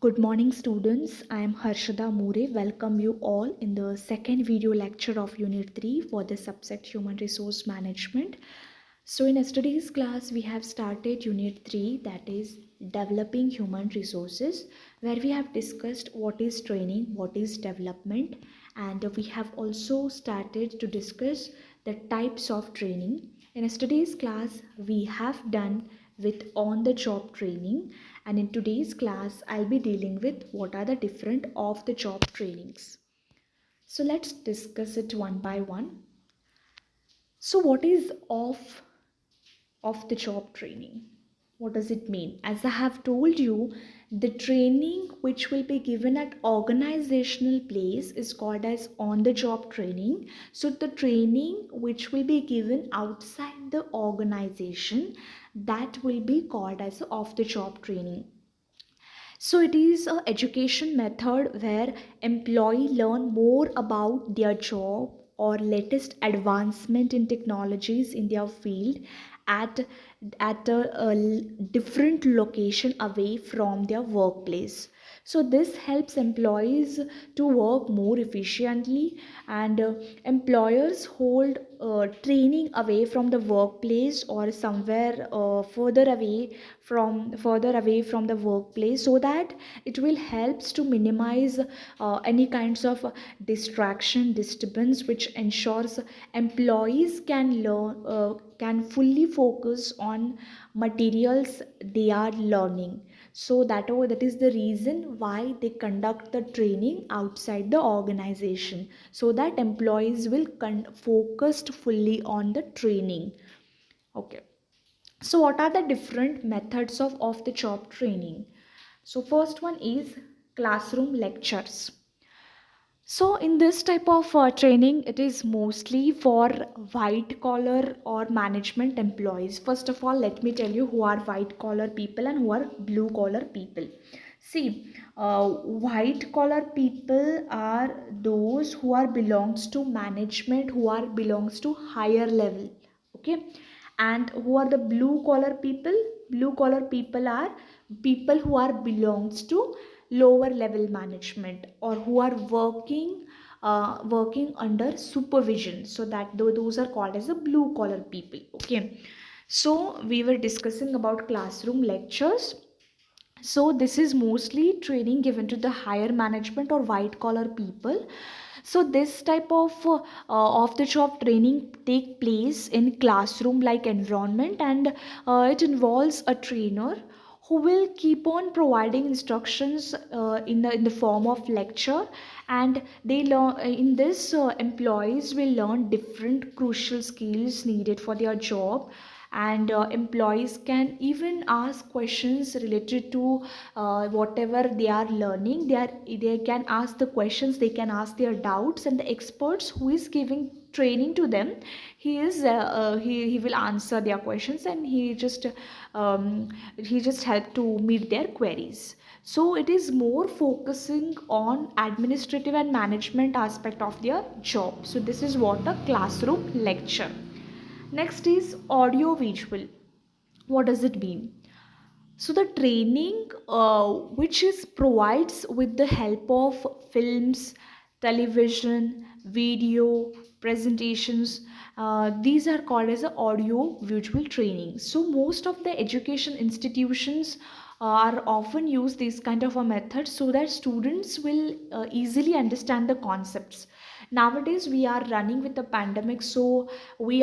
Good morning, students. I am Harshada Moore. Welcome you all in the second video lecture of Unit 3 for the subject Human Resource Management. So, in yesterday's class, we have started Unit 3, that is Developing Human Resources, where we have discussed what is training, what is development, and we have also started to discuss the types of training. In yesterday's class, we have done with on-the-job training, and in today's class I'll be dealing with what are the different off-the-job trainings. So let's discuss it one by one. So what is off-the-job training? What does it mean? As I have told you, the training which will be given at organizational place is called as on-the-job training. So the training which will be given outside the organization, that will be called as off-the-job training. So it is a education method where employee learn more about their job or latest advancement in technologies in their field at a different location away from their workplace. So this helps employees to work more efficiently, and employers hold training away from the workplace or somewhere further away from the workplace, so that it will helps to minimize any kinds of disturbance, which ensures employees can fully focus on materials they are learning. So that is the reason why they conduct the training outside the organization, so that employees will focused fully on the training. Okay, so what are the different methods of off the job training? So first one is classroom lectures. So in this type of training, it is mostly for white collar or management employees. First of all, let me tell you who are white collar people and who are blue collar people. See, white collar people are those who are belongs to management, who are belongs to higher level. Okay, and who are the blue collar people? Blue collar people are people who are belongs to lower level management, or who are working under supervision, so that those are called as the blue collar people. Okay, so we were discussing about classroom lectures. So this is mostly training given to the higher management or white collar people. So this type of off the job training take place in classroom like environment, and it involves a trainer who will keep on providing instructions in the form of lecture, and they learn in this employees will learn different crucial skills needed for their job, and employees can even ask questions related to whatever they are learning. They can ask the questions, they can ask their doubts, and the experts who is giving training to them, he will answer their questions, and he just help to meet their queries. So it is more focusing on administrative and management aspect of their job. So this is what a classroom lecture. Next is audio visual. What does it mean? So the training which is provides with the help of films, television, video, presentations, these are called as a audio visual training. So most of the education institutions are often use this kind of a method, so that students will easily understand the concepts. Nowadays we are running with the pandemic, so we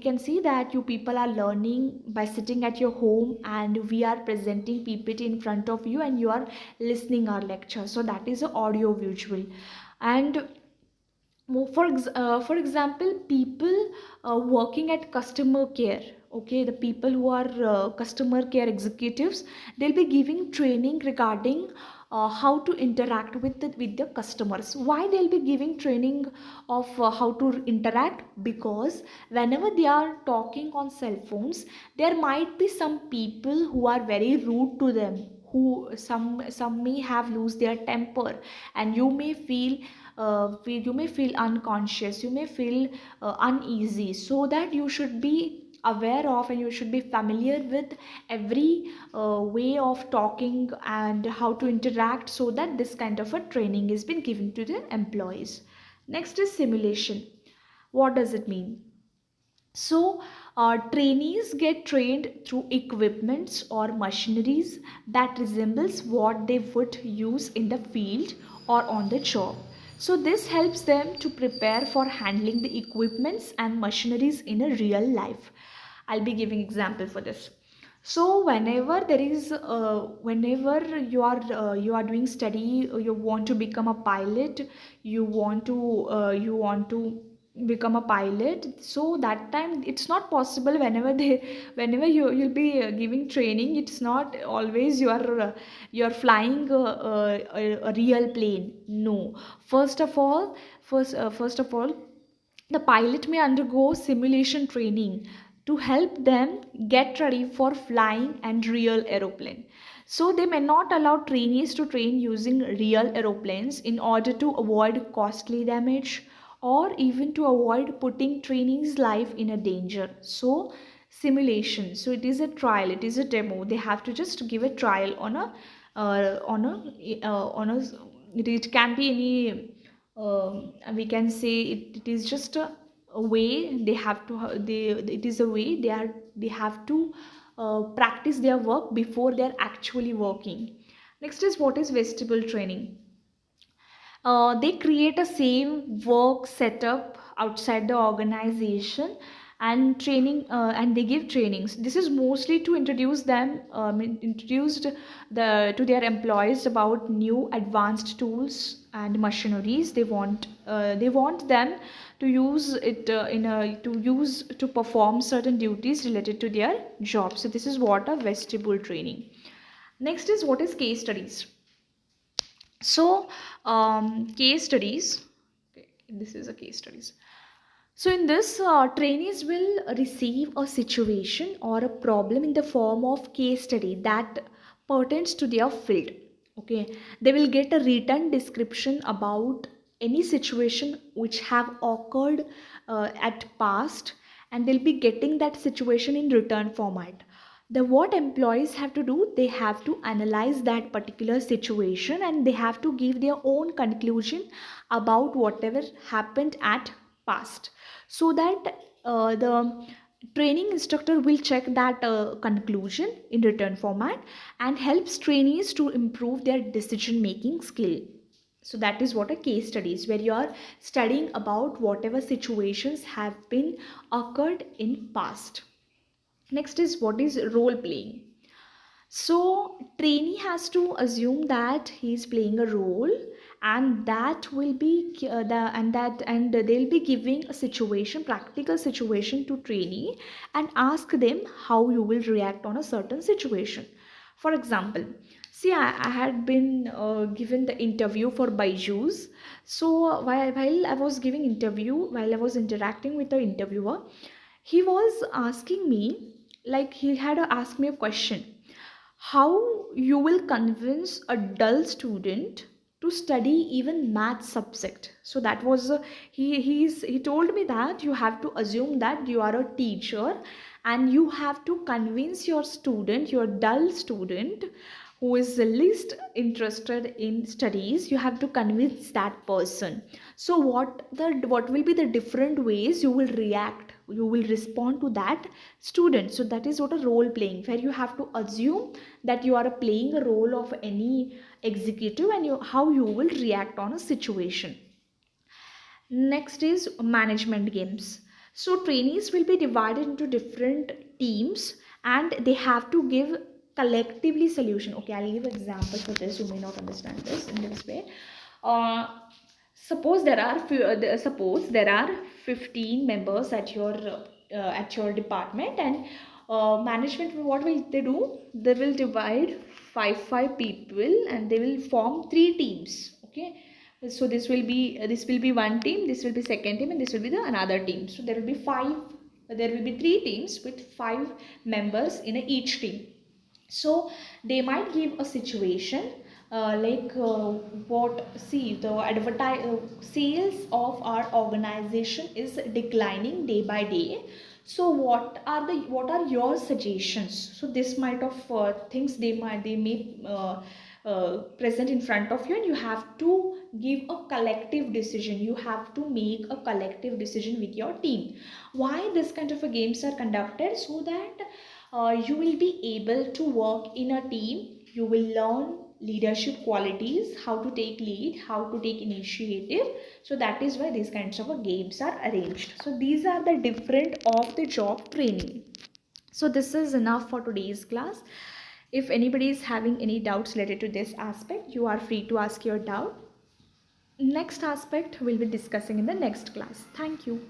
can see that you people are learning by sitting at your home, and we are presenting ppt in front of you, and you are listening our lecture. So that is a audio visual. And for example, people working at customer care, okay, the people who are customer care executives, they'll be giving training regarding how to interact with the customers. Why they'll be giving training of how to interact? Because whenever they are talking on cell phones, there might be some people who are very rude to them, who some may have lose their temper, and you may feel unconscious, you may feel uneasy. So that you should be aware of, and you should be familiar with every way of talking and how to interact, so that this kind of a training is been given to the employees. Next is simulation. What does it mean? So, trainees get trained through equipments or machineries that resembles what they would use in the field or on the job. So, this helps them to prepare for handling the equipments and machineries in a real life. I'll be giving example for this. So whenever there is whenever you are doing study, you want to become a pilot, you want to become a pilot, so that time it's not possible. Whenever you'll be giving training, it's not always you're flying a real plane. No, first of all, the pilot may undergo simulation training to help them get ready for flying and real aeroplane. So they may not allow trainees to train using real aeroplanes in order to avoid costly damage, or even to avoid putting trainees' life in a danger. So simulation. So it is a trial. It is a demo. They have to just give a trial on a on a. It can be any, we can say it is just a way they have to it is a way they have to practice their work before they are actually working. Next is what is vestibule training. They create a same work setup outside the organization, and training and they give trainings. This is mostly to introduce them introduced to their employees about new advanced tools and machineries. They want them to use it to perform certain duties related to their job. So this is what a vestibule training. Next is what is case studies. So case studies, okay, this is a case studies. So in this, trainees will receive a situation or a problem in the form of case study that pertains to their field. Okay, they will get a written description about any situation which have occurred at past, and they'll be getting that situation in written format. The what employees have to do, they have to analyze that particular situation, and they have to give their own conclusion about whatever happened at past, so that the training instructor will check that conclusion in written format and helps trainees to improve their decision making skill. So that is what a case study is, where you are studying about whatever situations have been occurred in past. Next is what is role playing. So trainee has to assume that he is playing a role, and that will be and they'll be giving a situation, practical situation to trainee, and ask them how you will react on a certain situation. For example, see, I had been given the interview for Byju's. So while I was giving interview, while I was interacting with the interviewer, he was asking me, like he had asked me a question, how you will convince a dull student to study even math subject. So that was he told me that you have to assume that you are a teacher, and you have to convince your student, your dull student, who is the least interested in studies, you have to convince that person. So what will be the different ways you will react, you will respond to that student. So that is what a role playing, where you have to assume that you are playing a role of any executive, and how you will react on a situation. Next is management games. So trainees will be divided into different teams, and they have to give collectively solution. Okay, I'll give example for this. You may not understand this in this way. Uh, suppose there are 15 members at your department, and management, what will they do? They will divide five people, and they will form three teams. Okay, so this will be one team, this will be second team, and this will be the another team. So there will be three teams with 5 members in each team. So they might give a situation, what see the advertise sales of our organization is declining day by day. So what are your suggestions? So this might of things they may present in front of you, and you have to give a collective decision. You have to make a collective decision with your team. Why this kind of a games are conducted? So that you will be able to work in a team. You will learn leadership qualities, how to take lead, how to take initiative. So that is why these kinds of games are arranged. So these are the different of the job training. So this is enough for today's class. If anybody is having any doubts related to this aspect, you are free to ask your doubt. Next aspect we'll be discussing in the next class. Thank you.